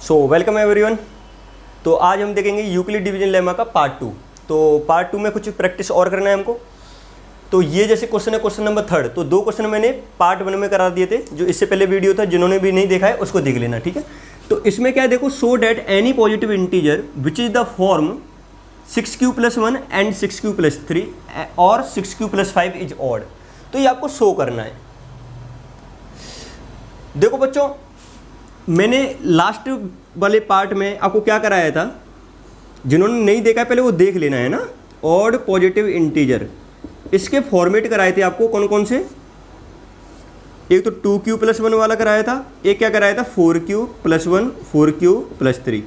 So welcome everyone. तो आज हम देखेंगे यूक्लिड डिवीजन लेमा का पार्ट 2। तो पार्ट 2 में कुछ प्रैक्टिस और करना है हमको। तो ये जैसे क्वेश्चन है क्वेश्चन नंबर 3, तो 2 क्वेश्चन मैंने पार्ट 1 में करा दिए थे, जो इससे पहले वीडियो था, जिन्होंने भी नहीं देखा है उसको देख लेना, ठीक है। तो इसमें क्या है देखो, so that any positive integer which is the form 6q + 1 and 6q + 3 और 6q + 5 इज ऑड। तो ये आपको शो करना है। देखो बच्चों, मैंने लास्ट वाले पार्ट में आपको क्या कराया था, जिन्होंने नहीं देखा है पहले वो देख लेना है ना। ऑड पॉजिटिव इंटीजर इसके फॉर्मेट कराए थे आपको कौन कौन से। एक तो 2q + 1 वाला कराया था, एक क्या कराया था 4q + 1 4q + 3।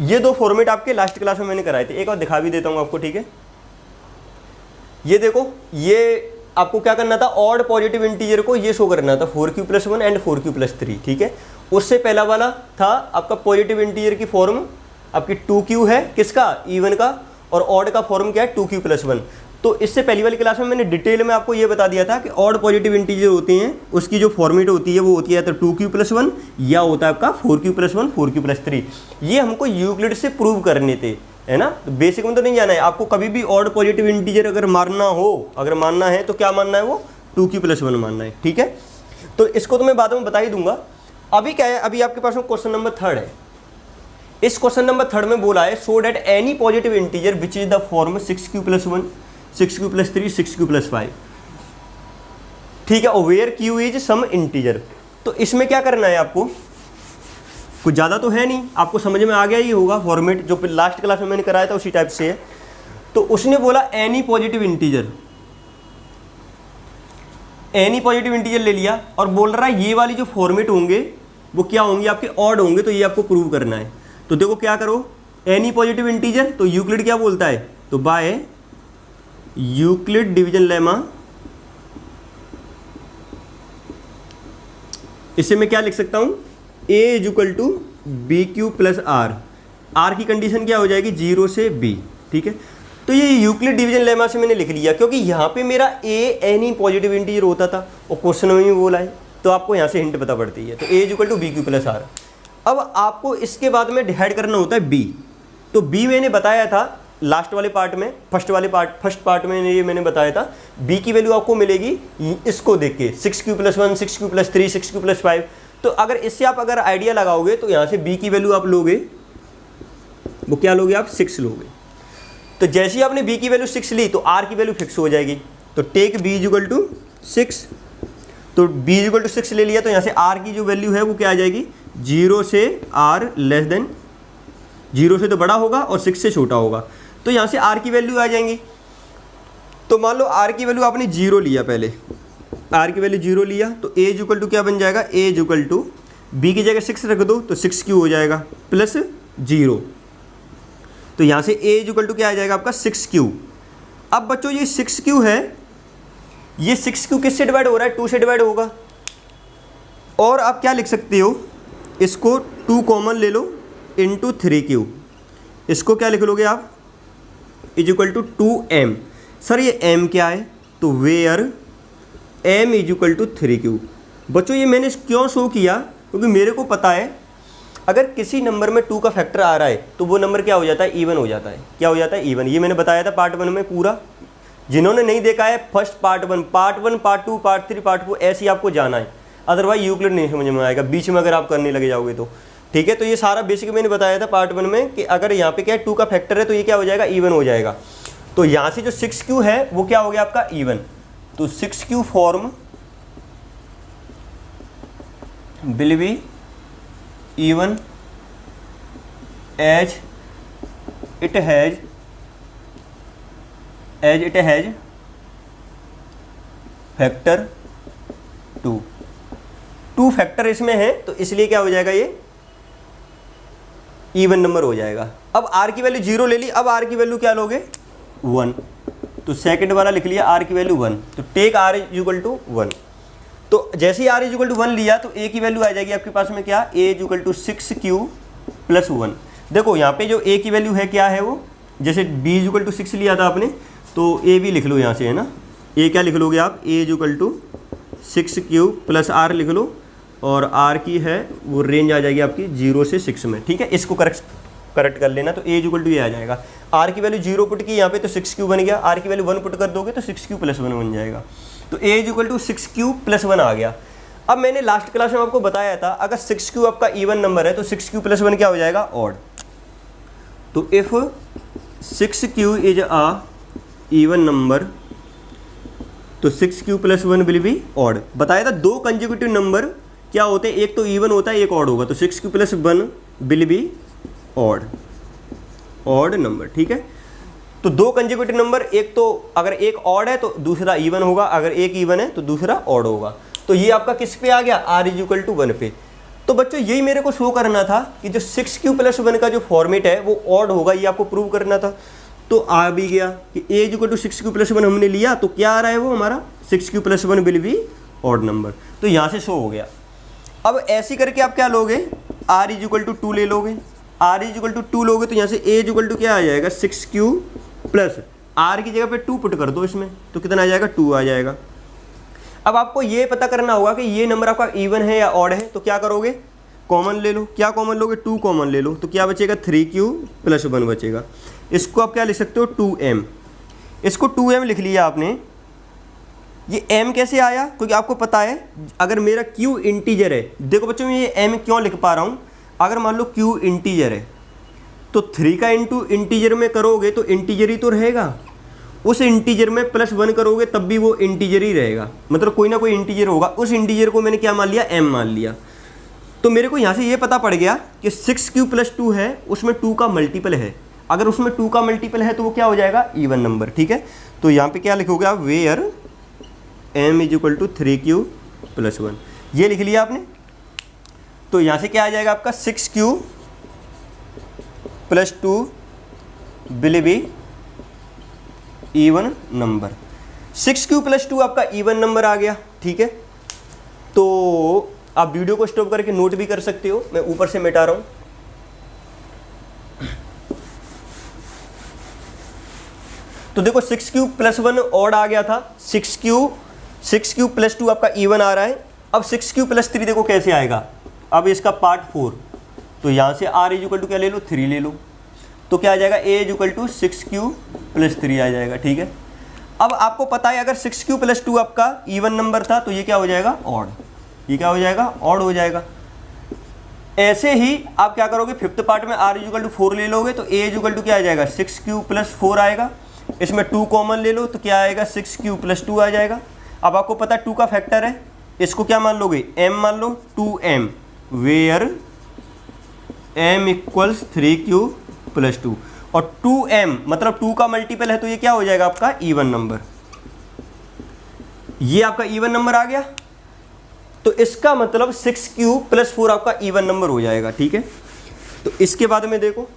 ये 2 फॉर्मेट आपके लास्ट क्लास में मैंने कराए थे। एक और दिखा भी देता हूँ आपको, ठीक है। ये देखो, ये आपको क्या करना था, ऑड पॉजिटिव इंटीजर को ये शो करना था 4q + 1 एंड 4q + 3, ठीक है। उससे पहला वाला था आपका पॉजिटिव इंटीजर की फॉर्म आपकी 2q है, किसका, इवन का, और ऑड का फॉर्म क्या है 2q + 1। तो इससे पहली वाली क्लास में मैंने डिटेल में आपको ये बता दिया था कि ऑड पॉजिटिव इंटीजर होते हैं, उसकी जो फॉर्मेट होती है वो होती है तो 2q + 1 या होता है आपका 4q + 1 4q + 3। ये हमको यूक्लिड से प्रूव करने थे, है ना। तो बेसिक में तो नहीं जाना है आपको। कभी भी ऑड पॉजिटिव इंटीजर अगर मानना है तो क्या मानना है, वो 2q + 1 मानना है, ठीक है। तो इसको तो मैं बाद में बता ही दूंगा। अभी क्या है, अभी आपके पास में क्वेश्चन नंबर 3 है। इस क्वेश्चन नंबर 3 में बोला है so that any positive integer which is the form 6q + 1 6q + 3 6q + 5, ठीक है, where q is some integer. तो इसमें क्या करना है आपको, कुछ ज़्यादा तो है नहीं, आपको समझ में आ गया ही होगा। फॉर्मेट जो लास्ट क्लास में मैंने कराया था उसी टाइप से है। तो उसने बोला एनी पॉजिटिव इंटीजर ले लिया और बोल रहा है ये वाली जो फॉर्मेट होंगे वो क्या होंगे, आपके ऑड होंगे। तो ये आपको प्रूव करना है। तो देखो क्या करो, एनी पॉजिटिव इंटीजर, तो यूक्लिड क्या बोलता है, तो बाय यूक्लिड डिवीजन लेमा इसे मैं क्या लिख सकता हूं, a = bq + r की कंडीशन क्या हो जाएगी 0 से b, ठीक है। तो ये यूक्लिड डिवीजन लेमा से मैंने लिख लिया, क्योंकि यहाँ पे मेरा a एनी पॉजिटिव इंटीजर होता था और क्वेश्चन में भी बोला है, तो आपको यहाँ से हिंट पता पड़ती है। तो a = bq + r। अब आपको इसके बाद में डिवाइड करना होता है b। तो b मैंने बताया था लास्ट वाले पार्ट में, फर्स्ट पार्ट में ये मैंने बताया था, b की वैल्यू आपको मिलेगी इसको देख के 6q + 1 6q + 3 6q + 5। तो अगर इससे आप अगर आइडिया लगाओगे तो यहाँ से b की वैल्यू आप लोगे, वो क्या लोगे आप, 6 लोगे। तो जैसे ही आपने b की वैल्यू 6 ली तो r की वैल्यू फिक्स हो जाएगी। तो टेक b = 6। तो b = 6 ले लिया, तो यहाँ से r की जो वैल्यू है वो क्या आ जाएगी, 0 से r <, 0 से तो बड़ा होगा और 6 से छोटा होगा। तो यहाँ से r की वैल्यू आ जाएंगी। तो मान लो r की वैल्यू आपने 0 लिया, पहले r की वैल्यू 0 लिया, तो a = क्या बन जाएगा, a = b की जगह 6 रख दो तो 6q हो जाएगा + 0। तो यहाँ से a = क्या आ जाएगा आपका 6q। अब बच्चों ये 6q है, ये 6q किससे डिवाइड हो रहा है, 2 से डिवाइड होगा। और आप क्या लिख सकते हो, इसको 2 कॉमन ले लो × 3q। इसको क्या लिख लोगे आप, = 2m। सर ये m क्या है, तो वेयर m = 3q। बच्चों ये मैंने क्यों शो किया, क्योंकि मेरे को पता है अगर किसी नंबर में 2 का फैक्टर आ रहा है तो वो नंबर क्या हो जाता है, इवन हो जाता है। क्या हो जाता है, इवन। ये मैंने बताया था पार्ट 1 में पूरा। जिन्होंने नहीं देखा है, first part 1 part 2 part 3 part 4 ऐसे ही आपको जाना है, अदरवाइज यूक्लिड नहीं समझ में आएगा बीच में अगर आप करने लगे जाओगे तो, ठीक है। तो ये सारा बेसिक मैंने बताया था पार्ट 1 में कि अगर यहाँ पे क्या है 2 का फैक्टर है तो ये क्या हो जाएगा, इवन हो जाएगा। तो यहाँ से जो 6q है वो क्या हो गया आपका, इवन। तो 6q form will be even as it has factor 2 factor इसमें है, तो इसलिए क्या हो जाएगा, ये इवन नंबर हो जाएगा। अब r की वैल्यू 0 ले ली, अब r की वैल्यू क्या लोगे, 1। तो सेकंड वाला लिख लिया r की वैल्यू 1। तो टेक r = 1। तो जैसे ही r = 1 लिया तो a की वैल्यू आ जाएगी आपके पास में क्या, a = 6q + 1। देखो यहाँ पे जो a की वैल्यू है क्या है, वो जैसे b = 6 लिया था आपने, तो a भी लिख लो यहाँ से, है ना। a क्या लिख लोगे आप, a = 6q + r लिख लो, और आर की है वो रेंज आ जाएगी आपकी 0 से 6 में, ठीक है। इसको करेक्ट कर लेना, तो ए इक्वल टू ये आ जाएगा। आर की वैल्यू 0 पुट की यहाँ पे तो 6 बन गया, आर की वैल्यू 1 पुट कर दोगे तो 6 + 1 बन जाएगा। तो ए इक्वल टू 6 + 1 आ गया। अब मैंने लास्ट क्लास में आपको बताया था अगर 6 आपका इवन नंबर है तो 6 + 1 क्या हो जाएगा, ऑड। तो if 6 is a even number तो 6 + 1 विल बी ऑड। बताया था दो कंसेक्यूटिव नंबर क्या होते हैं, एक तो इवन होता है एक ऑड होगा, तो 6 + 1 विल बी ऑड नंबर, ठीक है। तो दो कंसेक्यूटिव नंबर, एक तो अगर एक ऑड है तो दूसरा इवन होगा, अगर एक इवन है तो दूसरा ऑड होगा। तो ये आपका किस पे आ गया, r = 1 पे। तो बच्चों यही मेरे को शो करना था कि जो 6 + 1 का जो फॉर्मेट है वो ऑड होगा, ये आपको प्रूव करना था। तो आ भी गया कि a = 6 + 1 हमने लिया, तो क्या आ रहा है वो हमारा 6 + 1 विल बी ऑड नंबर। तो यहाँ से शो हो गया। अब ऐसे करके आप क्या लोगे, r = 2 ले लोगे, r = 2 लोगे तो यहाँ से a = क्या आ जाएगा, 6 प्लस r की जगह पे 2 पुट कर दो इसमें, तो कितना आ जाएगा, 2 आ जाएगा। अब आपको ये पता करना होगा कि ये नंबर आपका इवन है या ऑड है, तो क्या करोगे, कॉमन ले लो। क्या कॉमन लोगे, 2 कॉमन ले लो, तो क्या बचेगा, 3q + 1 बचेगा। इसको आप क्या लिख सकते हो, 2m। इसको 2m लिख लिया आपने। ये m कैसे आया, क्योंकि आपको पता है अगर मेरा q इंटीजर है, देखो बच्चों मैं ये m क्यों लिख पा रहा हूँ, अगर मान लो q इंटीजर है तो 3 का इंटू इंटीजर में करोगे तो इंटीजर ही तो रहेगा, उस इंटीजर में +1 करोगे तब भी वो इंटीजर ही रहेगा, मतलब कोई ना कोई इंटीजर होगा। उस इंटीजर को मैंने क्या मान लिया, m मान लिया। तो मेरे को यहाँ से ये पता पड़ गया कि 6q + 2 है, उसमें 2 का मल्टीपल है। अगर उसमें 2 का मल्टीपल है तो वो क्या हो जाएगा, इवन नंबर, ठीक है। तो यहाँ पे क्या लिखोगे आप, वेयर m = 3q + 1, ये लिख लिया आपने। तो यहाँ से क्या आ जाएगा आपका, 6q + 2 will be even number. 6q + 2 आपका इवन नंबर आ गया, ठीक है। तो आप वीडियो को स्टॉप करके नोट भी कर सकते हो, मैं ऊपर से मिटा रहा हूं। तो देखो 6q + 1 ऑड आ गया था, 6q + 2 आपका इवन आ रहा है। अब 6q + 3 देखो कैसे आएगा, अब इसका पार्ट 4, तो यहाँ से r = क्या ले लो, 3 ले लो, तो क्या आ जाएगा, a = 6q + 3 आ जाएगा, ठीक है। अब आपको पता है अगर 6q + 2 आपका इवन नंबर था तो ये क्या हो जाएगा, ऑड। ये क्या हो जाएगा, ऑड हो जाएगा। ऐसे ही आप क्या करोगे, फिफ्थ पार्ट में r = 4 ले लोगे तो a = क्या आ जाएगा, 6q + 4 आएगा। इसमें 2 कॉमन ले लो तो क्या आएगा, 6q + 2 आ जाएगा। अब आपको पता है 2 का फैक्टर है, इसको क्या मान लोगे, m मान लो, 2m, वेयर m = 3q + 2, और 2m मतलब 2 का मल्टीपल है तो ये क्या हो जाएगा आपका इवन नंबर। ये आपका इवन नंबर आ गया, तो इसका मतलब 6q + 4 आपका इवन नंबर हो जाएगा, ठीक है। तो इसके बाद में देखो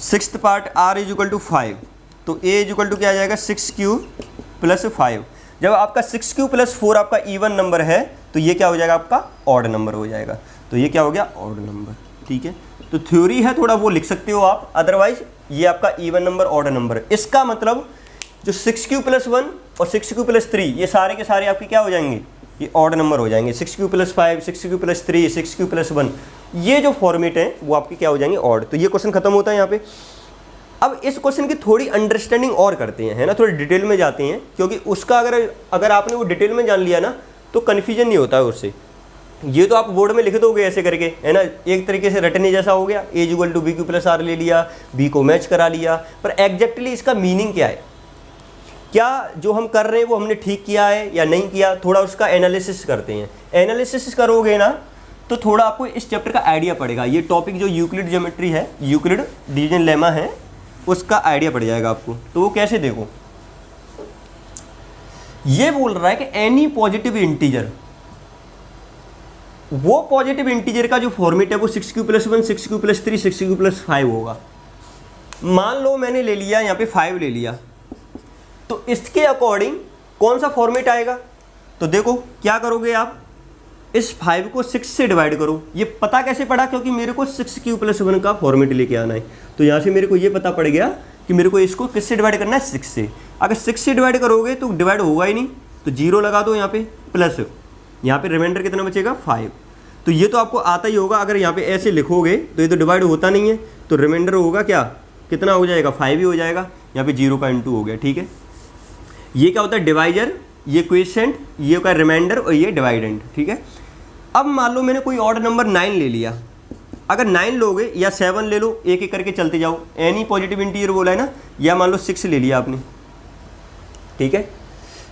6th पार्ट r = 5, तो a = क्या आ जाएगा, 6q + 5। जब आपका 6q + 4 आपका इवन नंबर है तो ये क्या हो जाएगा, आपका ऑड नंबर हो जाएगा। तो ये क्या हो गया, ऑड नंबर, ठीक है। तो थ्योरी है थोड़ा वो लिख सकते हो आप, अदरवाइज ये आपका इवन नंबर ऑड नंबर है। इसका मतलब जो 6q + 1 और 6q + 3 ये सारे के सारे आपके क्या हो जाएंगे, ये ऑड नंबर हो जाएंगे। 6q + 5, 6q + 3, 6q + 1, ये जो फॉर्मेट है वो आपके क्या हो जाएंगे, ऑड। तो ये क्वेश्चन खत्म होता है यहाँ पे। अब इस क्वेश्चन की थोड़ी अंडरस्टैंडिंग और करते हैं, है ना, थोड़ी डिटेल में जाते हैं, क्योंकि उसका अगर आपने वो डिटेल में जान लिया ना तो कन्फ्यूजन नहीं होता है उससे। ये तो आप बोर्ड में लिख दोगे ऐसे करके, है ना, एक तरीके से रटने जैसा हो गया, a = bq + r ले लिया, b को मैच करा लिया, पर एग्जैक्टली इसका मीनिंग क्या है, क्या जो हम कर रहे हैं वो हमने ठीक किया है या नहीं किया, थोड़ा उसका एनालिसिस करते हैं। एनालिसिस करोगे ना तो थोड़ा आपको इस चैप्टर का आइडिया पड़ेगा। ये टॉपिक जो यूक्लिड ज्योमेट्री है, यूक्लिड डिवीजन लेमा है, उसका आइडिया पड़ जाएगा आपको। तो वो कैसे, देखो ये बोल रहा है कि एनी पॉजिटिव इंटीजर, वो पॉजिटिव इंटीजर का जो फॉर्मेट है वो 6q + 1, 6q + 3, 6q + 5 होगा। मान लो मैंने ले लिया यहाँ पे 5 ले लिया, तो इसके अकॉर्डिंग कौन सा फॉर्मेट आएगा, तो देखो क्या करोगे आप, इस 5 को 6 से डिवाइड करो। ये पता कैसे पड़ा, क्योंकि मेरे को 6q + 1 का फॉर्मेट लेके आना है, तो यहाँ से मेरे को ये पता पड़ गया कि मेरे को इसको किससे डिवाइड करना है, 6 से। अगर 6 से डिवाइड करोगे तो डिवाइड होगा ही नहीं, तो 0 लगा दो यहाँ पे प्लस, यहाँ पे रिमाइंडर कितना बचेगा 5। तो ये तो आपको आता ही होगा, अगर यहाँ पे ऐसे लिखोगे तो ये तो डिवाइड होता नहीं है, तो रिमाइंडर होगा क्या, कितना हो जाएगा 5 ही हो जाएगा, यहाँ पे 0 का इंटू हो गया। ठीक है, ये क्या होता है डिवाइजर, ये क्वेश्चन, ये का रिमाइंडर और ये डिवाइडेंड। ठीक है, अब मान लो मैंने कोई ऑड नंबर 9 ले लिया, अगर 9 लोगे या 7 ले लो, एक एक करके चलते जाओ, एनी पॉजिटिव इंटीजर बोला है ना, या मान लो 6 ले लिया आपने। ठीक है,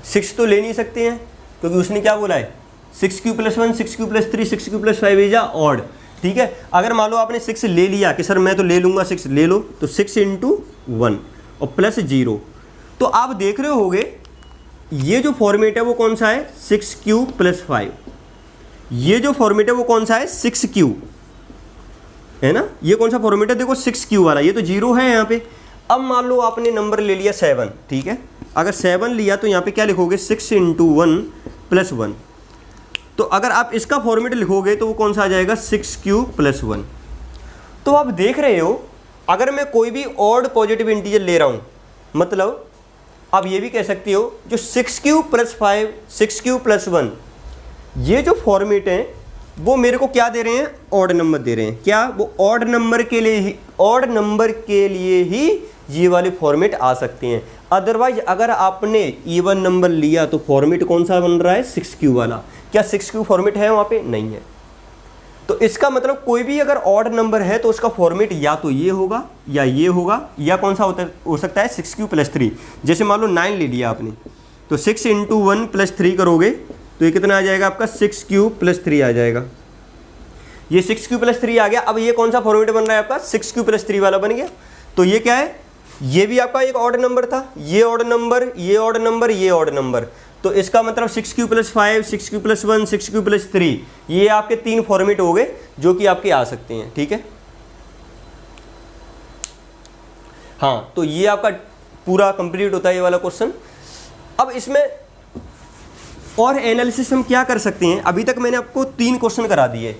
6 तो ले नहीं सकते हैं क्योंकि उसने क्या बोला है 6q + 1 6q + 3 6q + 5 is odd. ठीक है, अगर मान लो आपने 6 ले लिया कि सर मैं तो ले लूँगा 6, ले लो, तो 6 × 1 और प्लस 0, तो आप देख रहे होगे ये जो फॉर्मेट है वो कौन सा है 6q + 5, ये जो फॉर्मेट है वो कौन सा है 6q है ना, ये कौन सा फॉर्मेट है देखो 6q वाला, ये तो 0 है यहाँ पे। अब मान लो आपने नंबर ले लिया 7, ठीक है, अगर 7 लिया तो यहाँ पे क्या लिखोगे 6 × 1 + 1, तो अगर आप इसका फॉर्मेट लिखोगे तो वो कौन सा आ जाएगा 6q + 1। तो आप देख रहे हो अगर मैं कोई भी ऑड पॉजिटिव इंटीजर ले रहा हूँ, मतलब आप ये भी कह सकते हो जो 6q + 5 6q + 1 ये जो फॉर्मेट है वो मेरे को क्या दे रहे हैं ऑड नंबर दे रहे हैं, क्या वो ऑड नंबर के लिए ही ये वाले फॉर्मेट आ सकते हैं। अदरवाइज अगर आपने इवन नंबर लिया तो फॉर्मेट कौन सा बन रहा है 6q वाला, क्या 6q फॉर्मेट है वहाँ पे, नहीं है। तो इसका मतलब कोई भी अगर ऑड नंबर है तो उसका फॉर्मेट या तो ये होगा या ये होगा, या कौन सा हो सकता है 6q + 3। जैसे मान लो 9 ले लिया आपने, तो 6 × 1 + 3 करोगे तो ये कितना आ जाएगा आपका 6q + 3 आ जाएगा, ये 6q + 3 आ गया। अब ये कौन सा फॉर्मेट बन रहा है आपका 6q + 3 वाला बन गया। तो ये क्या है, ये भी आपका एक ऑड नंबर था, ये ऑड नंबर, ये ऑड नंबर, ये ऑड नंबर, तो इसका मतलब 6q + 5 6q + 1 6q + 3 ये आपके 3 फॉर्मेट हो गए जो कि आपके आ सकते हैं। ठीक है, हाँ, तो ये आपका पूरा कंप्लीट होता है ये वाला क्वेश्चन। अब इसमें और एनालिसिस हम क्या कर सकते हैं, अभी तक मैंने आपको 3 क्वेश्चन करा दिए,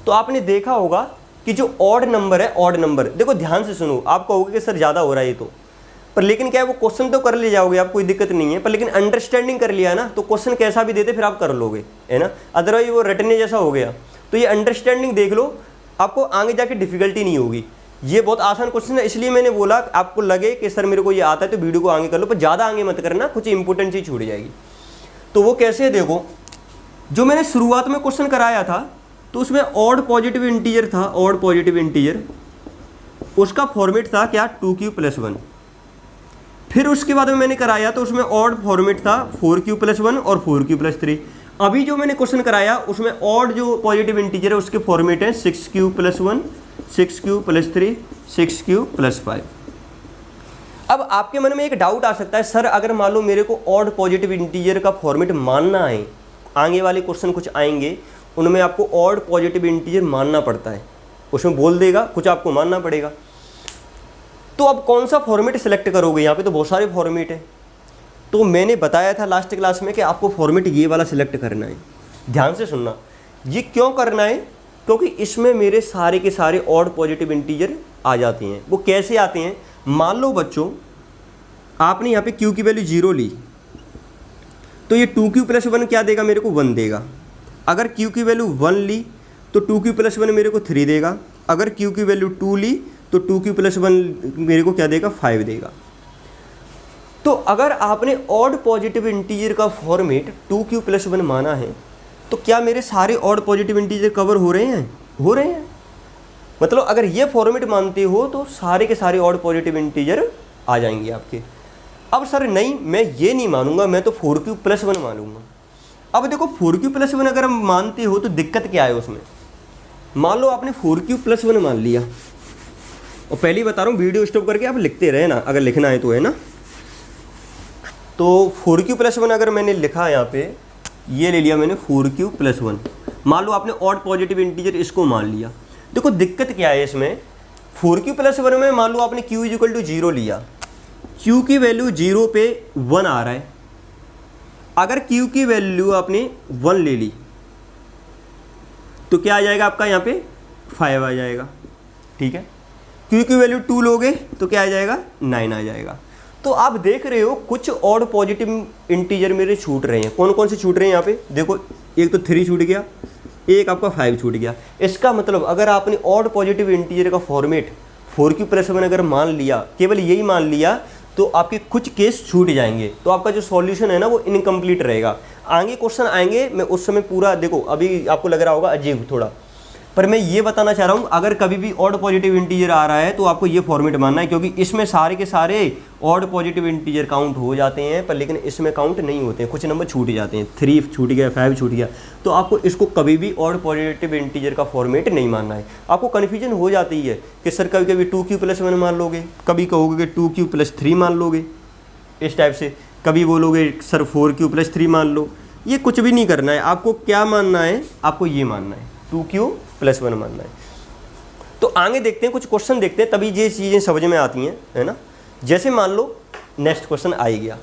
तो आपने देखा होगा कि जो ऑड नंबर है, ऑड नंबर देखो ध्यान से सुनो, आप कहोगे कि सर ज़्यादा हो रहा है ये तो, पर लेकिन क्या है वो क्वेश्चन तो कर ले जाओगे आप, कोई दिक्कत नहीं है, पर लेकिन अंडरस्टैंडिंग कर लिया ना तो क्वेश्चन कैसा भी देते फिर आप कर लोगे, है ना। अदरवाइज वो रटने जैसा हो गया, तो ये अंडरस्टैंडिंग देख लो, आपको आगे जाके डिफिकल्टी नहीं होगी। ये बहुत आसान क्वेश्चन है, इसलिए मैंने बोला आपको लगे कि सर मेरे को ये आता है तो वीडियो को आगे कर लो, पर ज़्यादा आगे मत करना, कुछ इंपॉर्टेंट चीज़ छूट जाएगी। तो वो कैसे, देखो जो मैंने शुरुआत में क्वेश्चन कराया था तो उसमें ऑड पॉजिटिव इंटीजर था, ऑड पॉजिटिव इंटीजर, उसका फॉर्मेट था क्या 2q + 1। फिर उसके बाद में मैंने कराया तो उसमें ऑड फॉर्मेट था 4q + 1 और 4q + 3। अभी जो मैंने क्वेश्चन कराया उसमें ऑड जो पॉजिटिव इंटीजर है उसके फॉर्मेट है 6q + 1 6q + 3 6q + 5। अब आपके मन में एक डाउट आ सकता है, सर अगर मान लो मेरे को ऑड पॉजिटिव इंटीजर का फॉर्मेट मानना है, आगे वाले क्वेश्चन कुछ आएंगे उनमें आपको ऑड पॉजिटिव इंटीजर मानना पड़ता है, उसमें बोल देगा कुछ आपको मानना पड़ेगा, तो अब कौन सा फॉर्मेट सेलेक्ट करोगे, यहाँ पे तो बहुत सारे फॉर्मेट है। तो मैंने बताया था लास्ट क्लास में कि आपको फॉर्मेट ये वाला सिलेक्ट करना है, ध्यान से सुनना। ये क्यों करना है, क्योंकि इसमें मेरे सारे के सारे ऑड पॉजिटिव इंटीजर आ जाते हैं। वो कैसे आते हैं, मान लो बच्चों आपने यहाँ पे q की वैल्यू 0 ली, तो ये 2q + 1 क्या देगा मेरे को 1 देगा। अगर q की वैल्यू 1 ली तो 2q + 1 मेरे को 3 देगा। अगर q की वैल्यू 2 ली तो 2q + 1 मेरे को क्या देगा 5 देगा। तो अगर आपने ऑड पॉजिटिव इंटीजर का फॉर्मेट 2q + 1 माना है तो क्या मेरे सारे ऑड पॉजिटिव इंटीजर कवर हो रहे हैं, हो रहे हैं। मतलब अगर ये फॉर्मेट मानते हो तो सारे के सारे ऑड पॉजिटिव इंटीजर आ जाएंगे आपके। अब सर नहीं, मैं ये नहीं मानूंगा, मैं तो 4q + 1 मानूंगा। अब देखो 4q + 1 अगर हम मानते हो तो दिक्कत क्या है उसमें, मान लो आपने 4q + 1 मान लिया, और पहले ही बता रहा हूँ वीडियो स्टॉप करके आप लिखते रहे ना अगर लिखना है तो, है ना। तो 4q + 1 अगर मैंने लिखा यहाँ पे, ये ले लिया मैंने 4q + 1, मान लो आपने ऑड पॉजिटिव इंटीजर इसको मान लिया। देखो दिक्कत क्या है इसमें, 4q + 1 में मान लो आपने q = 0 लिया, q की वैल्यू 0 पे 1 आ रहा है। अगर q की वैल्यू आपने 1 ले ली तो क्या आ जाएगा आपका यहाँ पे 5 आ जाएगा, ठीक है। q की वैल्यू 2 लोगे तो क्या आ जाएगा 9 आ जाएगा। तो आप देख रहे हो कुछ ऑड पॉजिटिव इंटीजर मेरे छूट रहे हैं। कौन कौन से छूट रहे हैं यहाँ पे देखो, एक तो 3 छूट गया, एक आपका 5 छूट गया। इसका मतलब अगर आपने ऑड पॉजिटिव इंटीजर का फॉर्मेट 4q+1 अगर मान लिया, केवल यही मान लिया, तो आपके कुछ केस छूट जाएंगे, तो आपका जो सॉल्यूशन है ना वो इनकम्प्लीट रहेगा। आगे क्वेश्चन आएंगे, मैं उस समय पूरा देखो, अभी आपको लग रहा होगा अजीब थोड़ा, पर मैं ये बताना चाह रहा हूँ अगर कभी भी ऑड पॉजिटिव इंटीजर आ रहा है तो आपको ये फॉर्मेट मानना है, क्योंकि इसमें सारे के सारे ऑड पॉजिटिव इंटीजर काउंट हो जाते हैं, पर लेकिन इसमें काउंट नहीं होते हैं, कुछ नंबर छूट जाते हैं, 3 छूट गया, 5 छूट गया। तो आपको इसको कभी भी ऑड पॉजिटिव इंटीजर का फॉर्मेट नहीं मानना है। आपको कन्फ्यूजन हो जाती है कि सर कभी कभी 2q+1 मान लोगे, कभी कहोगे कि 2q+3 मान लोगे, इस टाइप से कभी बोलोगे सर 4q+3 मान लो। ये कुछ भी नहीं करना है, आपको क्या मानना है, आपको ये मानना है 2q+1 मानना है। तो आगे देखते हैं, कुछ क्वेश्चन देखते हैं, तभी ये चीज़ें समझ में आती हैं, है ना। जैसे मान लो नेक्स्ट क्वेश्चन आ गया,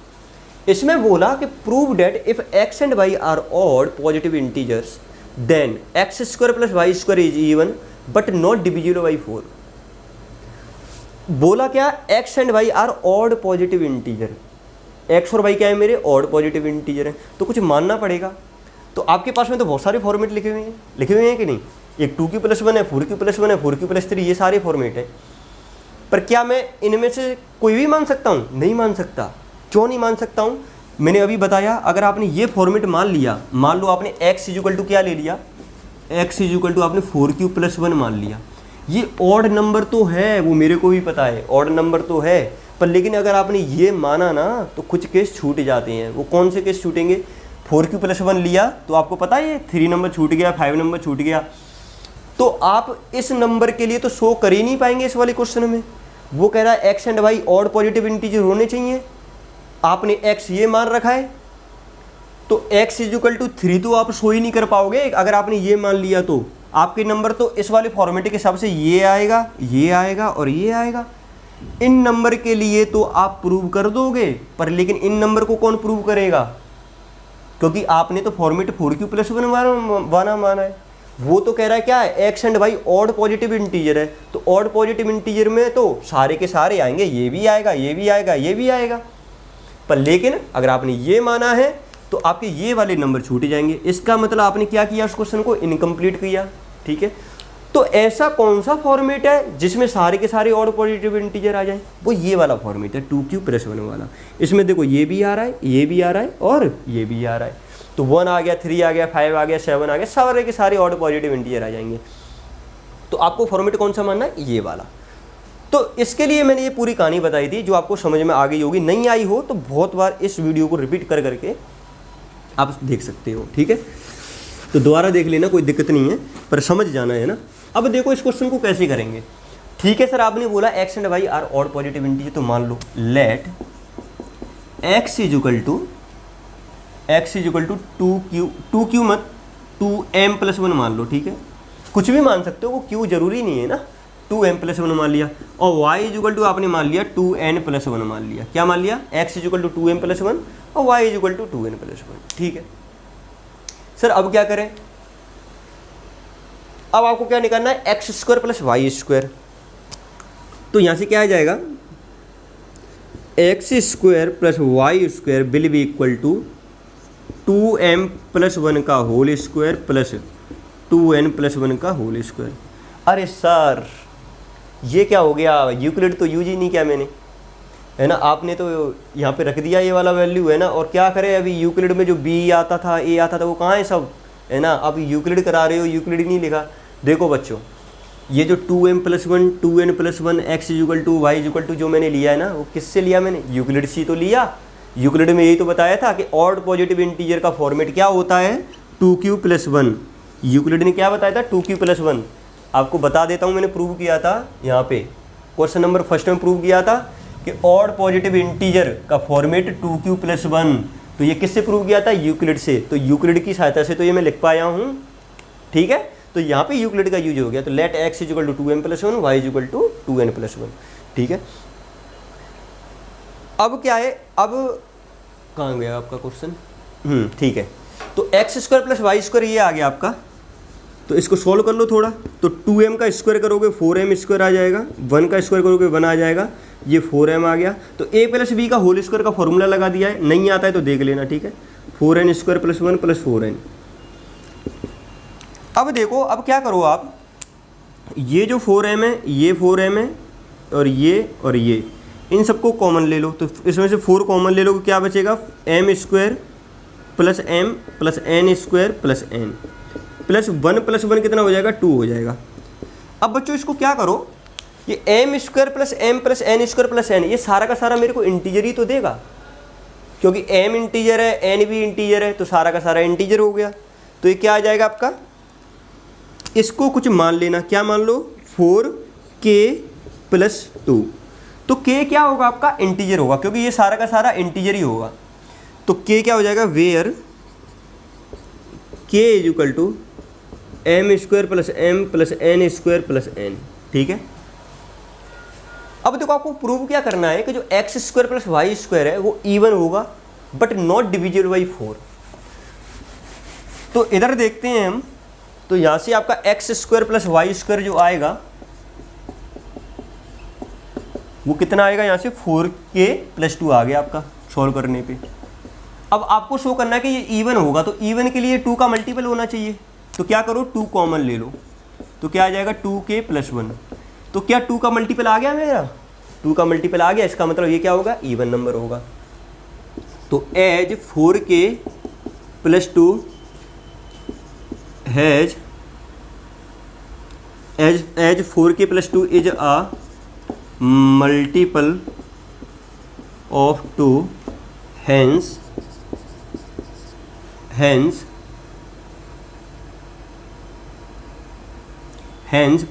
इसमें बोला कि prove that if x and y are odd positive integers then x² + y² is even but not divisible by 4। बोला क्या, x and y are odd positive integer, x और y क्या है मेरे, ऑड पॉजिटिव इंटीजर है, तो कुछ मानना पड़ेगा। तो आपके पास में तो बहुत सारे फॉर्मेट लिखे हुए हैं कि नहीं, एक 2q+1 है, 4q+1 है, 4q+3, ये सारे फॉर्मेट है। पर क्या मैं इनमें से कोई भी मान सकता हूँ? नहीं मान सकता। क्यों नहीं मान सकता हूँ? मैंने अभी बताया, अगर आपने ये फॉर्मेट मान लिया, मान लो आपने x = क्या ले लिया, x = आपने 4q+1 मान लिया, ये ऑड नंबर तो है, वो मेरे को भी पता है ऑड नंबर तो है, पर लेकिन अगर आपने ये माना ना तो कुछ केस छूट जाते हैं। वो कौन से केस छूटेंगे? 4q+1 लिया तो आपको पता है 3 नंबर छूट गया, 5 नंबर छूट गया, तो आप इस नंबर के लिए तो शो कर ही नहीं पाएंगे इस वाले क्वेश्चन में। वो कह रहा है x and y odd positive integer होने चाहिए, आपने x ये मान रखा है, तो x = 3 तो आप शो ही नहीं कर पाओगे। अगर आपने ये मान लिया तो आपके नंबर तो इस वाले फॉर्मेट के हिसाब से ये आएगा, ये आएगा और ये आएगा। इन नंबर के लिए तो आप प्रूव कर दोगे, पर लेकिन इन नंबर को कौन प्रूव करेगा? क्योंकि आपने तो फॉर्मेट 4q+1 माना है। वो तो कह रहा है क्या है, x and y odd positive integer है, तो ऑड पॉजिटिव इंटीजर में तो सारे के सारे आएंगे, ये भी आएगा, ये भी आएगा, ये भी आएगा। पर लेकिन अगर आपने ये माना है तो आपके ये वाले नंबर छूट जाएंगे। इसका मतलब आपने क्या किया, उस क्वेश्चन को इनकम्प्लीट किया। ठीक है, तो ऐसा कौन सा फॉर्मेट है जिसमें सारे के सारे ऑड पॉजिटिव इंटीजर आ जाए? वो ये वाला फॉर्मेट है 2q+1 वाला। इसमें देखो ये भी आ रहा है, ये भी आ रहा है और ये भी आ रहा है, तो 1 आ गया, 3 आ गया, 5 आ गया, 7 आ गया, सारे के सारे ऑड पॉजिटिव इंटीजर आ जाएंगे। तो आपको फॉर्मेट कौन सा मानना है? ये वाला। तो इसके लिए मैंने ये पूरी कहानी बताई थी, जो आपको समझ में आ गई होगी। नहीं आई हो तो बहुत बार इस वीडियो को रिपीट कर करके आप देख सकते हो। ठीक है, तो दोबारा देख लेना, कोई दिक्कत नहीं है, पर समझ जाना है ना। अब देखो इस क्वेश्चन को कैसे करेंगे। ठीक है सर, आपने बोला x and y are odd positive integer, तो मान लो लेट x = 2q मत 2m+1 मान लो। ठीक है, कुछ भी मान सकते हो, वो q जरूरी नहीं है ना। 2m+1 मान लिया, और y = आपने मान लिया 2n+1 मान लिया। क्या मान लिया? x = 2m+1 और y = 2n+1। ठीक है सर, अब क्या करें? अब आपको क्या निकालना है, x² + y²। तो यहां से क्या आ जाएगा, x² + y² will be equal to 2m+1 का होल स्क्वायर प्लस 2n+1 का होल स्क्वायर। अरे सर ये क्या हो गया, यूक्लिड तो यूज ही नहीं किया मैंने, है ना। आपने तो यहाँ पे रख दिया ये वाला वैल्यू, है ना। और क्या करें, अभी यूक्लिड में जो b आता था, a आता था, वो कहाँ है सब, है ना। अब यूक्लिड करा रहे हो, यूक्लिड ही नहीं लिखा। देखो बच्चों, ये जो 2m+1 2n+1 x = y = जो मैंने लिया है ना, वो किससे लिया मैंने? यूक्लिड से तो लिया। यूक्लिड में यही तो बताया था कि ऑड पॉजिटिव इंटीजर का फॉर्मेट क्या होता है, 2q+1। यूक्लिड ने क्या बताया था, 2q+1। आपको बता देता हूँ, मैंने प्रूव किया था यहाँ पे, क्वेश्चन नंबर फर्स्ट में प्रूव किया था कि ऑड पॉजिटिव इंटीजर का फॉर्मेट 2q+1। तो ये किससे प्रूव किया था? यूक्लिड से। तो यूक्लिड की सहायता से तो ये मैं लिख पाया हूँ। ठीक है, तो यहाँ पे यूक्लिड का यूज हो गया। तो late x = 2m+1 y = 2n+1। ठीक है, अब क्या है, अब कहाँ गया आपका क्वेश्चन? ठीक है, तो x² + y² ये आ गया आपका। तो इसको सॉल्व कर लो थोड़ा। तो 2m का स्क्वायर करोगे 4m² आ जाएगा, 1 का स्क्वायर करोगे 1 आ जाएगा, ये 4m आ गया। तो a प्लस बी का होल स्क्वायर का फॉर्मूला लगा दिया है, नहीं आता है तो देख लेना, ठीक है। 4n square plus 1 plus 4n। अब देखो, अब क्या करो आप, ये जो 4m है, ये 4m है, और ये इन सबको कॉमन ले लो। तो इसमें से 4 कॉमन ले लो तो क्या बचेगा, m square plus m plus n square plus n plus 1 कितना हो जाएगा, 2 हो जाएगा। अब बच्चों इसको क्या करो, ये m square plus m plus n square plus n, ये सारा का सारा मेरे को इंटीजर ही तो देगा, क्योंकि m इंटीजर है, n भी इंटीजर है, तो सारा का सारा इंटीजर हो गया। तो ये क्या आ जाएगा आपका, इसको कुछ मान लेना, क्या मान लो, 4k प्लस 2। तो k क्या होगा आपका, इंटीजर होगा, क्योंकि ये सारा का सारा इंटीजर ही होगा। तो k क्या हो जाएगा, where k is equal to m square plus m plus n square plus n, ठीक है। अब देखो आपको प्रूव क्या करना है कि जो x square plus y square है वो इवन होगा बट नॉट डिविजिबल बाई 4। तो इधर देखते हैं हम, तो यहां से आपका x square plus y square जो आएगा वो कितना आएगा, यहां से 4k प्लस 2 आ गया आपका सॉल्व करने पे। अब आपको शो करना है कि ये इवन होगा, तो इवन के लिए 2 का मल्टीपल होना चाहिए। तो क्या करो, 2 कॉमन ले लो, तो क्या आ जाएगा 2k प्लस 1। तो क्या 2 का मल्टीपल आ गया मेरा, 2 का मल्टीपल आ गया, इसका मतलब ये क्या होगा, इवन नंबर होगा। तो as 4k plus 2 has as 4k plus 2 is a multiple of 2, hence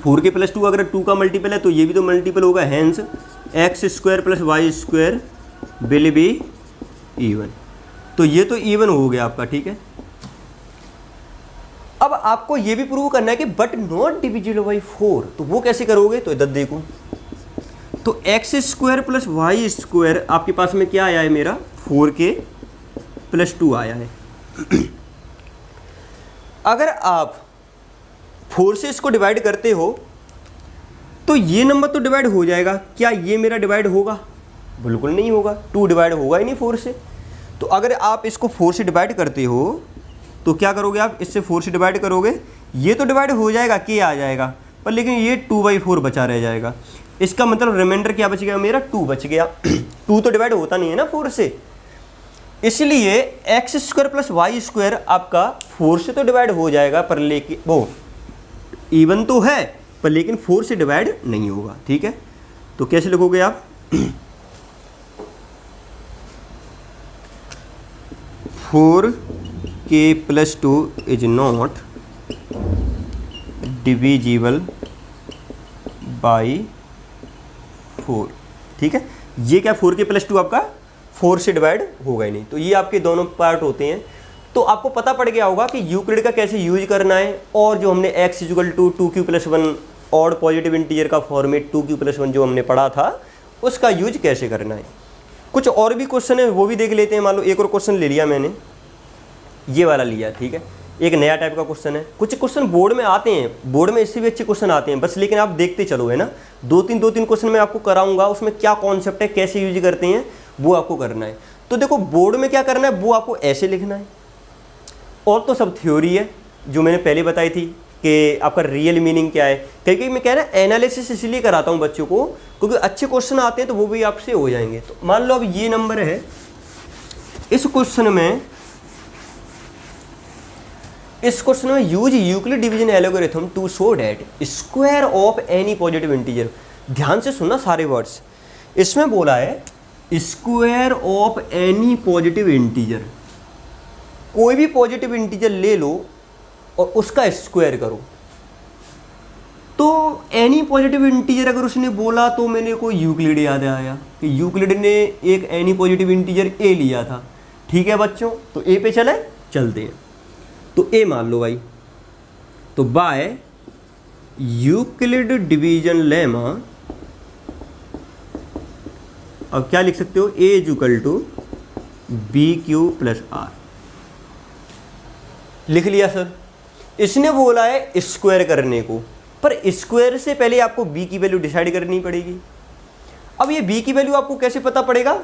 4k plus 2 अगर 2 का मल्टीपल है तो ये भी तो मल्टीपल होगा, hence x square plus y square will be even. तो ये तो इवन हो गया आपका, ठीक है। अब आपको ये भी प्रूव करना है कि बट नॉट डिविजिबल बाई 4। तो वो कैसे करोगे, तो इधर देखो, तो x square plus y square आपके पास में क्या आया है मेरा, 4k प्लस 2 आया है। अगर आप 4 से इसको डिवाइड करते हो तो ये नंबर तो डिवाइड हो जाएगा, क्या ये मेरा डिवाइड होगा, बिल्कुल नहीं होगा, 2 डिवाइड होगा ही नहीं 4 से। तो अगर आप इसको 4 से डिवाइड करते हो तो क्या करोगे आप, इससे 4 से डिवाइड करोगे, ये तो डिवाइड हो जाएगा, k आ जाएगा, पर लेकिन ये 2/4 बचा रह जाएगा। इसका मतलब रिमाइंडर क्या बच गया मेरा, 2 बच गया। 2 तो डिवाइड होता नहीं है ना 4 से, इसलिए x square plus y square आपका 4 से तो डिवाइड हो जाएगा, पर लेकिन वो इवन तो है, पर लेकिन 4 से डिवाइड नहीं होगा, ठीक है। तो कैसे लिखोगे आप, 4k plus 2 is not divisible by 4, ठीक है। ये क्या 4k प्लस 2 आपका 4 से डिवाइड होगा ही नहीं। तो ये आपके दोनों पार्ट होते हैं। तो आपको पता पड़ गया होगा कि यूक्लिड का कैसे यूज करना है, और जो हमने x equal to 2q plus 1 odd positive integer का फॉर्मेट 2q प्लस 1 जो हमने पढ़ा था उसका यूज कैसे करना है। कुछ और भी क्वेश्चन है वो भी देख लेते हैं। मान लो एक और क्वेश्चन ले लिया मैंने, ये वाला लिया, ठीक है, एक नया टाइप का क्वेश्चन है। कुछ क्वेश्चन बोर्ड में आते हैं, बोर्ड में इससे भी अच्छे क्वेश्चन आते हैं, बस लेकिन आप देखते चलो, है ना। 2-3 क्वेश्चन मैं आपको कराऊंगा, उसमें क्या कॉन्सेप्ट है, कैसे यूज करते हैं, वो आपको करना है। तो देखो बोर्ड में क्या करना है, वो आपको ऐसे लिखना है, और तो सब थ्योरी है जो मैंने पहले बताई थी कि आपका रियल मीनिंग क्या है। कहीं मैं कह रहा एनालिसिस इसलिए कराता हूँ बच्चों को क्योंकि अच्छे क्वेश्चन आते हैं तो वो भी आपसे हो जाएंगे। तो मान लो अब ये नंबर है, इस क्वेश्चन में use Euclid division algorithm to show that square of any positive integer. ध्यान से सुनना सारे वर्ड्स, इसमें बोला है square of any positive integer, कोई भी पॉजिटिव इंटीजर ले लो और उसका स्क्वायर करो। तो एनी पॉजिटिव इंटीजर अगर उसने बोला तो मैंने को यूक्लिड याद आया कि यूक्लिड ने एक एनी पॉजिटिव इंटीजर ए लिया था, ठीक है बच्चों। तो ए पे चलते हैं। तो ए मान लो भाई, तो बाय यूक्लिड डिवीजन लेमा, अब क्या लिख सकते हो, A is equal to B Q plus R. लिख लिया सर। इसने बोला है स्क्वायर करने को, पर स्क्वायर से पहले आपको बी की वैल्यू डिसाइड करनी पड़ेगी। अब ये b की वैल्यू आपको कैसे पता पड़ेगा,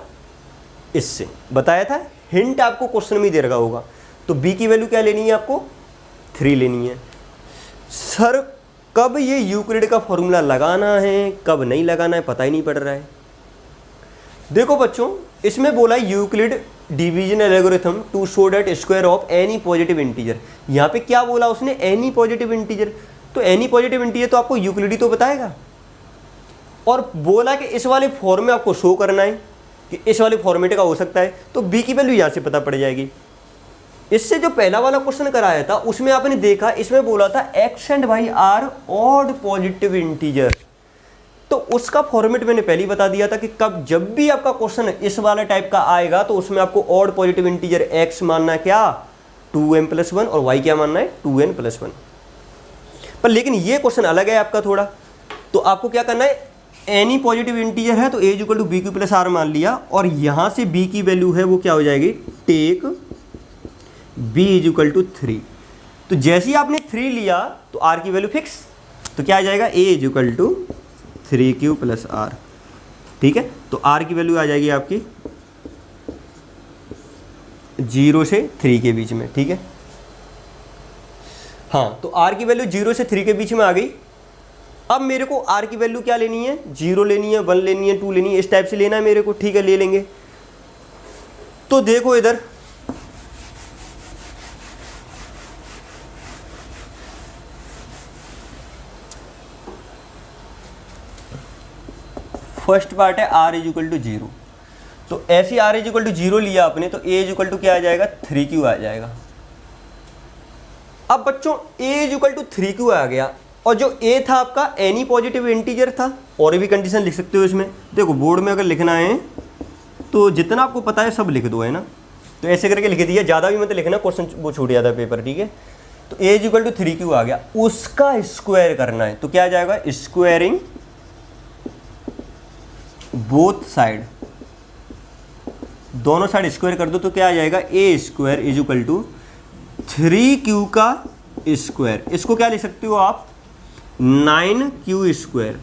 इससे बताया था, हिंट आपको क्वेश्चन में दे रखा होगा। तो b की वैल्यू क्या लेनी है आपको, 3 लेनी है। सर कब ये यूक्लिड का फॉर्मूला लगाना है कब नहीं लगाना है पता ही नहीं पड़ रहा है। देखो बच्चों, इसमें बोला Euclid division algorithm to show that square of any positive integer. यहाँ पे क्या बोला उसने, एनी पॉजिटिव इंटीजर। तो एनी पॉजिटिव इंटीजर तो आपको यूक्लिड ही तो बताएगा, और बोला कि इस वाले फॉर्म में आपको शो करना है कि इस वाले फॉर्मेट का हो सकता है। तो बी की वैल्यू यहाँ से पता पड़ जाएगी। इससे जो पहला वाला क्वेश्चन कराया था उसमें आपने देखा, इसमें बोला था x and y are odd positive integer. तो उसका फॉर्मेट मैंने पहले ही बता दिया था कि कब जब भी आपका क्वेश्चन इस वाला टाइप का आएगा तो उसमें आपको ऑड पॉजिटिव इंटीजर एक्स मानना है क्या, 2m+1, और वाई क्या मानना है, 2n+1। पर लेकिन ये क्वेश्चन अलग है आपका थोड़ा। तो आपको क्या करना है, एनी पॉजिटिव इंटीजर है तो a = bq + r मान लिया, और यहाँ से b की वैल्यू है वो क्या हो जाएगी, टेक b = 3। तो जैसे ही आपने 3 लिया तो r की वैल्यू फिक्स, तो क्या आ जाएगा, a = 3q + r। ठीक है, तो r की वैल्यू आ जाएगी आपकी 0 से 3 के बीच में। ठीक है, हाँ, तो r की वैल्यू 0 से 3 के बीच में आ गई। अब मेरे को r की वैल्यू क्या लेनी है, 0 लेनी है, 1 लेनी है, 2 लेनी है, इस टाइप से लेना है मेरे को। ठीक है, ले लेंगे। तो देखो इधर फर्स्ट पार्ट है r = 0। तो ऐसे r = 0 लिया आपने तो a = क्या आ जाएगा, 3q आ जाएगा। अब बच्चों a = 3q आ गया, और जो a था आपका एनी पॉजिटिव इंटीजर था। और भी कंडीशन लिख सकते हो इसमें, देखो बोर्ड में अगर लिखना है तो जितना आपको पता है सब लिख दो, है ना। तो ऐसे करके लिख दिया, ज़्यादा भी मत लिखना, क्वेश्चन वो छूट जाता है पेपर। ठीक है, तो a = 3q आ गया, उसका स्क्वायर करना है। तो क्या आ जाएगा, स्क्वायरिंग बोथ साइड, दोनों साइड स्क्वायर कर दो तो क्या आ जाएगा, a² = 3q का स्क्वायर। इसको क्या लिख सकते हो आप, 9q²।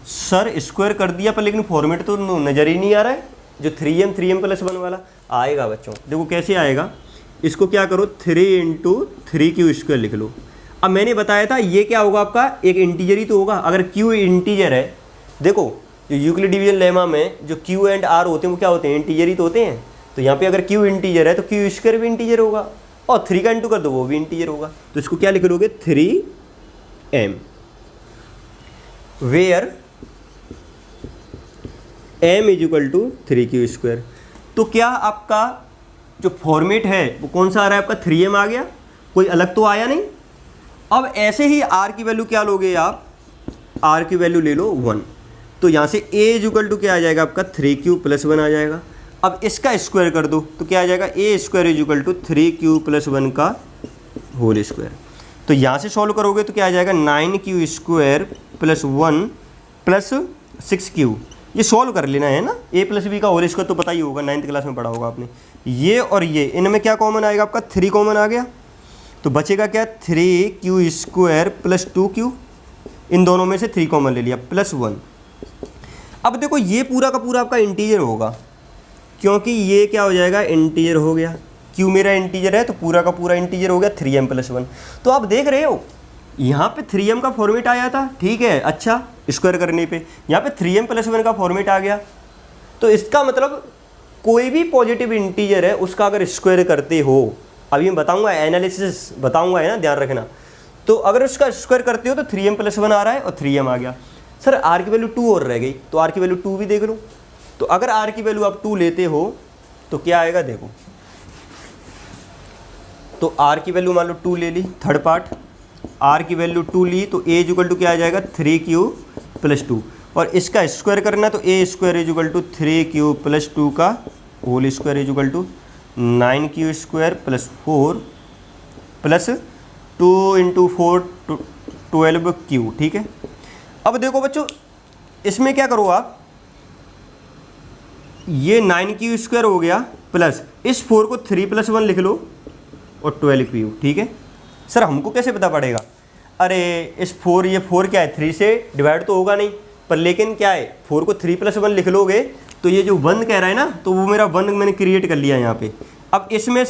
सर स्क्वायर कर दिया पर लेकिन फॉर्मेट तो नज़र ही नहीं आ रहा है, जो 3m+1 वाला आएगा। बच्चों देखो कैसे आएगा, इसको क्या करो, 3 × 3q² लिख लो। अब मैंने बताया था ये क्या होगा आपका, एक इंटीजर ही तो होगा। अगर q इंटीजर है, देखो जो यूक्लिड डिवीजन लेमा में जो q एंड r होते हैं वो क्या होते हैं, इंटीजर ही तो होते हैं। तो यहाँ पे अगर q इंटीजर है तो q² भी इंटीजर होगा, और 3 का इंटू कर दो वो भी इंटीजर होगा। तो इसको क्या लिख लोगे, 3m, वेयर m = 3q²। तो क्या आपका जो फॉर्मेट है वो कौन सा आ रहा है आपका, 3m आ गया, कोई अलग तो आया नहीं। अब ऐसे ही r की वैल्यू क्या लोगे आप, r की वैल्यू ले लो 1। तो यहाँ से a = क्या आ जाएगा आपका, 3q + 1 आ जाएगा। अब इसका स्क्वायर कर दो तो क्या आ जाएगा, a² = 3q + 1 का होल स्क्वायर। तो यहाँ से सॉल्व करोगे तो क्या आ जाएगा, 9q² + 1 + 6q। ये सॉल्व कर लेना है ना, a + b का होल स्क्वायर तो पता ही होगा, 9th क्लास में पढ़ा होगा आपने। ये और ये, इनमें क्या कॉमन आएगा आपका, 3 कॉमन आ गया। तो बचेगा क्या, 3q² + 2q। इन दोनों में से 3 कॉमन ले लिया, +1। अब देखो ये पूरा का पूरा आपका इंटीजर होगा, क्योंकि ये क्या हो जाएगा, इंटीजर हो गया। q मेरा इंटीजर है तो पूरा का पूरा इंटीजर हो गया, 3m+1। तो आप देख रहे हो यहाँ पे 3m का फॉर्मेट आया था, ठीक है, अच्छा स्क्वायर करने पे यहाँ पे 3m+1 का फॉर्मेट आ गया। तो इसका मतलब कोई भी पॉजिटिव इंटीजर है उसका अगर स्क्वायर करते हो, अभी मैं बताऊंगा, एनालिसिस बताऊंगा, है ना, ध्यान रखना। तो अगर उसका स्क्वायर करते हो तो 3m+1 आ रहा है और 3m आ गया। सर r की वैल्यू 2 और रह गई, तो r की वैल्यू 2 भी देख लो। तो अगर r की वैल्यू आप 2 लेते हो तो क्या आएगा, देखो। तो r की वैल्यू मान लो 2 ले ली, थर्ड पार्ट, r की वैल्यू 2 ली तो a = क्या आ जाएगा, 3q + 2। और इसका स्क्वायर करना तो a² = 3q + 2 का होल स्क्वायर = 9q² + 4 + 2 × 4 12q। ठीक है, अब देखो बच्चों इसमें क्या करो आप, ये 9q² हो गया, प्लस इस 4 को 3 + 1 लिख लो और 12q। ठीक है, सर हमको कैसे पता पड़ेगा, अरे इस 4, ये 4 क्या है, 3 से डिवाइड तो होगा नहीं, पर लेकिन क्या है 4 को 3 + 1 लिख लोगे तो ये जो 1 कह रहा है ना, तो वो मेरा 1 मैंने क्रिएट कर लिया यहाँ पे। अब इसमें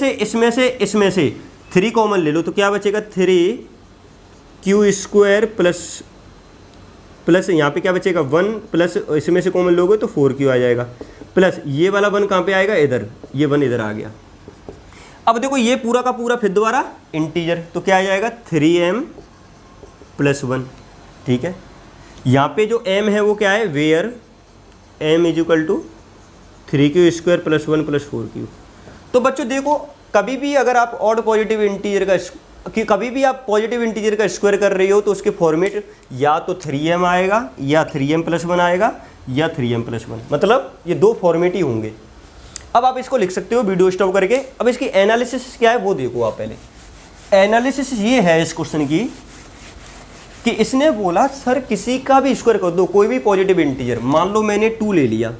से 3 कॉमन ले लो तो क्या बचेगा 3q² प्लस यहाँ पे क्या बचेगा 1 प्लस इसमें से कॉमन लोगे तो 4q आ जाएगा, प्लस ये वाला 1 कहाँ पे आएगा, इधर, ये 1 इधर आ गया। अब देखो ये पूरा का पूरा फिर दोबारा इंटीजर, तो क्या आ जाएगा 3m + 1, ठीक है। यहाँ पे जो m है वो क्या है, वेयर m = 3q² + 1 + 4q। तो बच्चों देखो कभी भी अगर आप ऑड पॉजिटिव इंटीजर का कभी भी आप पॉजिटिव इंटीजर का स्क्वायर कर रही हो तो उसके फॉर्मेट या तो 3m आएगा या 3m + 1 आएगा या 3m + 1, मतलब ये 2 फॉर्मेट ही होंगे। अब आप इसको लिख सकते हो वीडियो स्टॉप करके। अब इसकी एनालिसिस क्या है वो देखो आप पहले। एनालिसिस ये है इस क्वेश्चन की कि इसने बोला सर किसी का भी स्क्वायर कर दो, कोई भी पॉजिटिव इंटीजर, मान लो मैंने 2 ले लिया,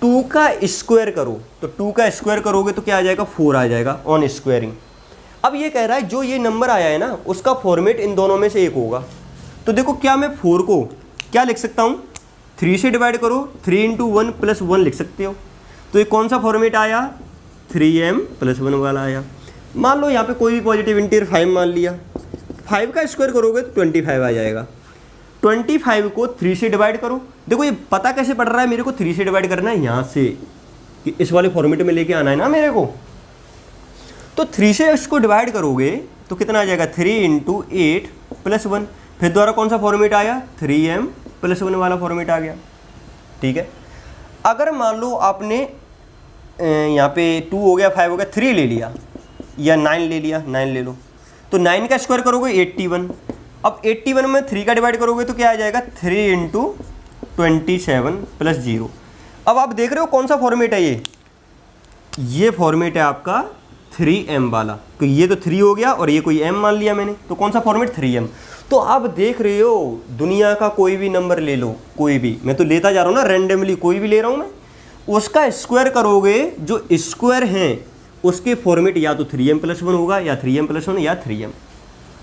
2 का स्क्वायर करो, तो 2 का स्क्वायर करोगे तो क्या आ जाएगा 4 आ जाएगा ऑन स्क्वायरिंग। अब ये कह रहा है जो ये नंबर आया है ना उसका फॉर्मेट इन दोनों में से एक होगा। तो देखो क्या मैं 4 को क्या लिख सकता हूँ, 3 से डिवाइड करो, 3 × 1 + 1 लिख सकते हो। तो ये कौन सा फॉर्मेट आया, 3m + 1 वाला आया। मान लो यहाँ पे कोई भी पॉजिटिव इंटीजर 5 मान लिया, 5 का स्क्वायर करोगे तो 25 आ जाएगा। 25 को 3 से डिवाइड करो, देखो ये पता कैसे पड़ रहा है मेरे को, 3 से डिवाइड करना है यहाँ से, कि इस वाले फॉर्मेट में लेके आना है ना मेरे को। तो 3 से इसको डिवाइड करोगे तो कितना आ जाएगा 3 × 8 + 1, फिर द्वारा कौन सा फॉर्मेट आया, 3m + 1 वाला फॉर्मेट आ गया, ठीक है। अगर मान लो आपने यहाँ पे 2 हो गया, 5 हो गया, 3 ले लिया या 9 ले लिया, 9 ले लो, तो 9 का स्क्वायर करोगे 81। अब 81 में 3 का डिवाइड करोगे तो क्या आ जाएगा 3 × 27 + 0। अब आप देख रहे हो कौन सा फॉर्मेट है ये फॉर्मेट है आपका 3m वाला, तो ये तो 3 हो गया और ये कोई m मान लिया मैंने, तो कौन सा फॉर्मेट 3m। तो आप देख रहे हो दुनिया का कोई भी नंबर ले लो, कोई भी, मैं तो लेता जा रहा हूँ ना रैंडमली, कोई भी ले रहा हूँ मैं, उसका स्क्वायर करोगे जो स्क्वायर हैं उसके फॉर्मेट या तो 3m + 1 होगा या 3m + 1 या 3m,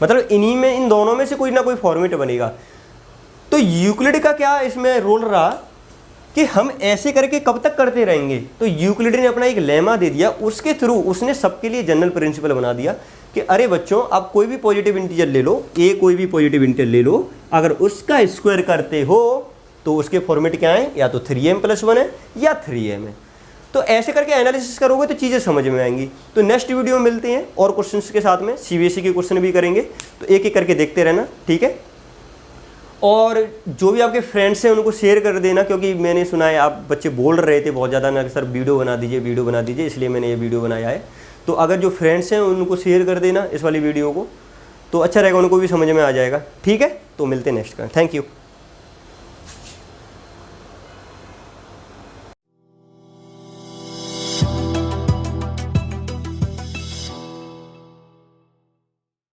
मतलब इन्हीं में, इन दोनों में से कोई ना कोई फॉर्मेट बनेगा। तो यूक्लिड का क्या इसमें रोल रहा कि हम ऐसे करके कब तक करते रहेंगे। तो यूक्लिड ने अपना एक लेमा दे दिया, उसके थ्रू उसने सबके लिए जनरल प्रिंसिपल बना दिया कि अरे बच्चों आप कोई भी पॉजिटिव इंटीजर ले लो, कोई भी पॉजिटिव इंटीजर ले लो, अगर उसका स्क्वायर करते हो तो उसके फॉर्मेट क्या है, या तो 3m + 1 है या 3m है। तो ऐसे करके एनालिसिस करोगे तो चीज़ें समझ में आएंगी। तो नेक्स्ट वीडियो में मिलते हैं और क्वेश्चंस के साथ में, सीबीएसई के क्वेश्चन भी करेंगे, तो एक एक करके देखते रहना, ठीक है। और जो भी आपके फ्रेंड्स हैं उनको शेयर कर देना, क्योंकि मैंने सुना है आप बच्चे बोल रहे थे बहुत ज़्यादा ना सर वीडियो बना दीजिए, इसलिए मैंने ये वीडियो बनाया है। तो अगर जो फ्रेंड्स हैं उनको शेयर कर देना इस वाली वीडियो को, तो अच्छा रहेगा, उनको भी समझ में आ जाएगा, ठीक है। तो मिलते हैं नेक्स्ट का, थैंक यू।